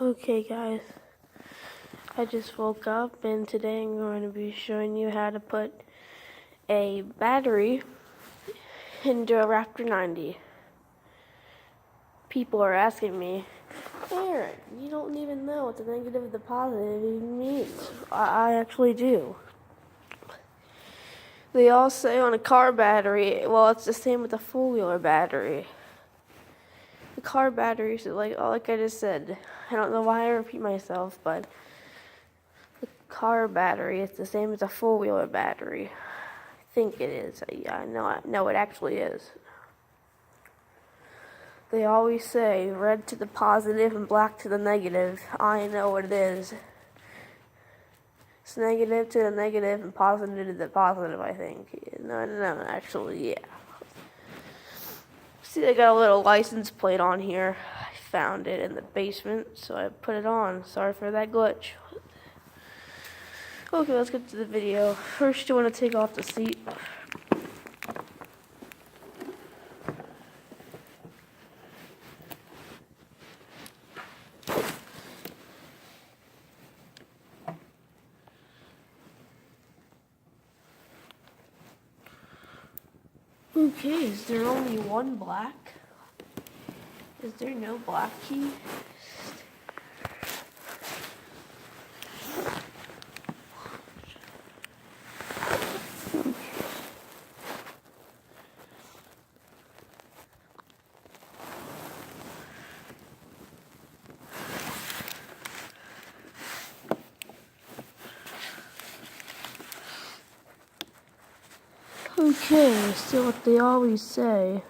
Okay guys, I just woke up and today I'm going to be showing you how to put a battery into a Raptor 90. People are asking me, Aaron, you don't even know what the negative and the positive even means. I actually do. They all say on a car battery, well, it's the same with a four-wheeler battery. The car batteries, like I just said, I don't know why I repeat myself, but the car battery is the same as a four-wheeler battery. I think it is. Yeah, no, it actually is. They always say red to the positive and black to the negative. I know what it is. It's negative to the negative and positive to the positive, I think. No, actually, yeah. See, I got a little license plate on here. I found it in the basement, so I put it on. Sorry for that glitch. Okay, let's get to the video. First, you want to take off the seat. Okay, is there only one black? Is there no black key? Okay, so what they always say.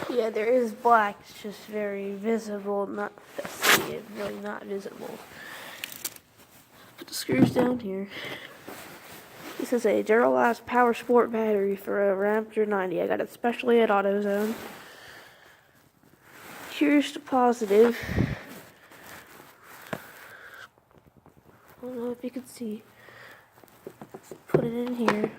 Yeah, there is black, it's just very visible, really not visible. Put the screws down here. This is a Duralast Power Sport battery for a Raptor 90. I got it specially at AutoZone. Here's the positive. I don't know if you can see. Put it in here.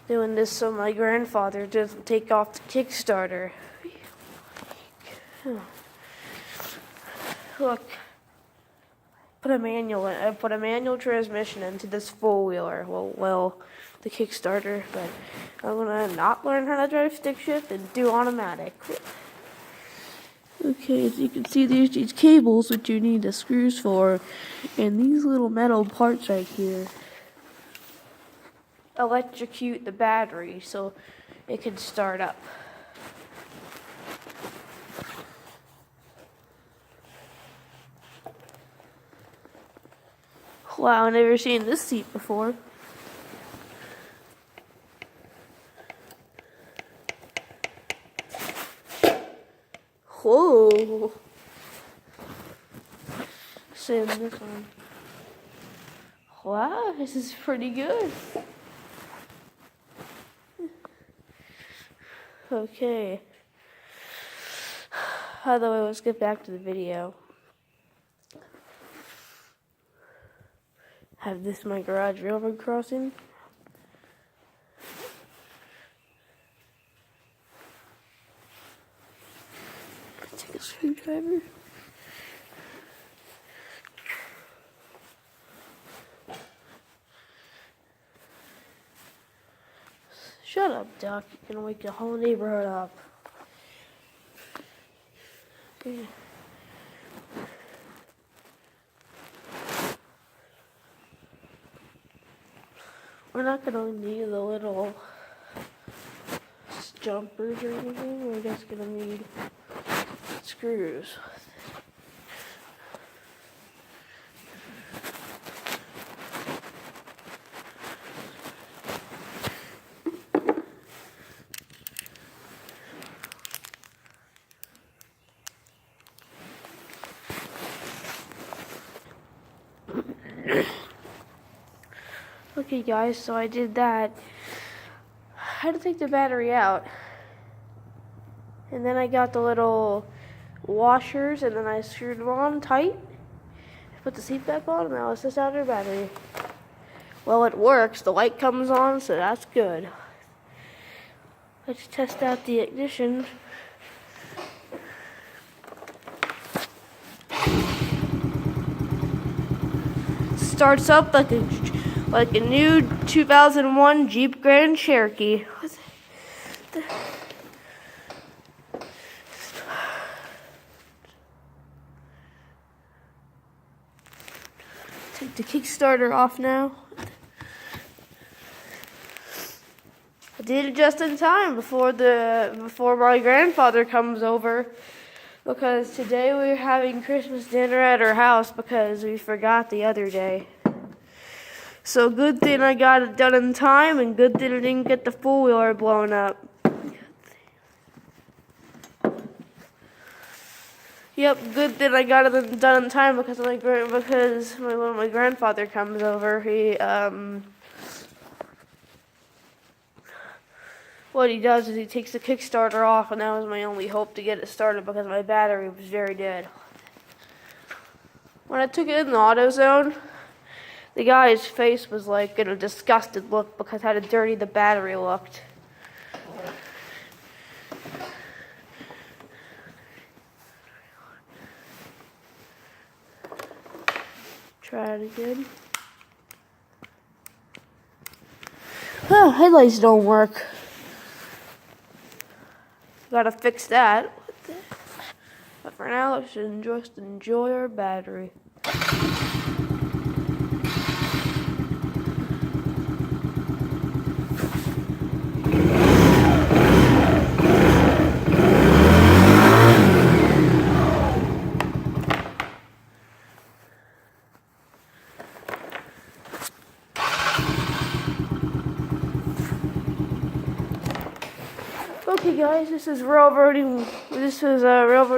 Doing this so my grandfather doesn't take off the Kickstarter. Look, put a manual transmission into this four-wheeler. Well, the Kickstarter, but I'm gonna not learn how to drive stick shift and do automatic. Okay, as you can see, there's these cables which you need the screws for, and these little metal parts right here electrocute the battery so it can start up. Wow, I've never seen this seat before. Whoa. Same this one. Wow, this is pretty good. Okay. By the way, let's get back to the video. Have this my garage railroad crossing. Take a screwdriver. Shut up, Duck. You're gonna wake the whole neighborhood up. Okay. We're not gonna need the little jumpers or anything. We're just gonna need screws. Okay guys, so I did that. I had to take the battery out. And then I got the little washers and then I screwed them on tight. Put the seat back on and now it's just out of the battery. Well, it works. The light comes on, so that's good. Let's test out the ignition. Starts up like a new 2001 Jeep Grand Cherokee. Take the Kickstarter off now. I did it just in time before my grandfather comes over, because today we're having Christmas dinner at our house because we forgot the other day. So good thing I got it done in time, and good thing I didn't get the four-wheeler blown up. Yep, good thing I got it done in time because when my grandfather comes over, what he does is he takes the Kickstarter off, and that was my only hope to get it started because my battery was very dead. When I took it in the AutoZone, the guy's face was like in a disgusted look because how dirty the battery looked. Try it again. Oh, headlights don't work. Gotta fix that. But for now, let's just enjoy our battery. Okay guys, this is Railroad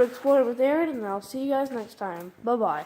Exploring with Aaron, and I'll see you guys next time. Bye-bye.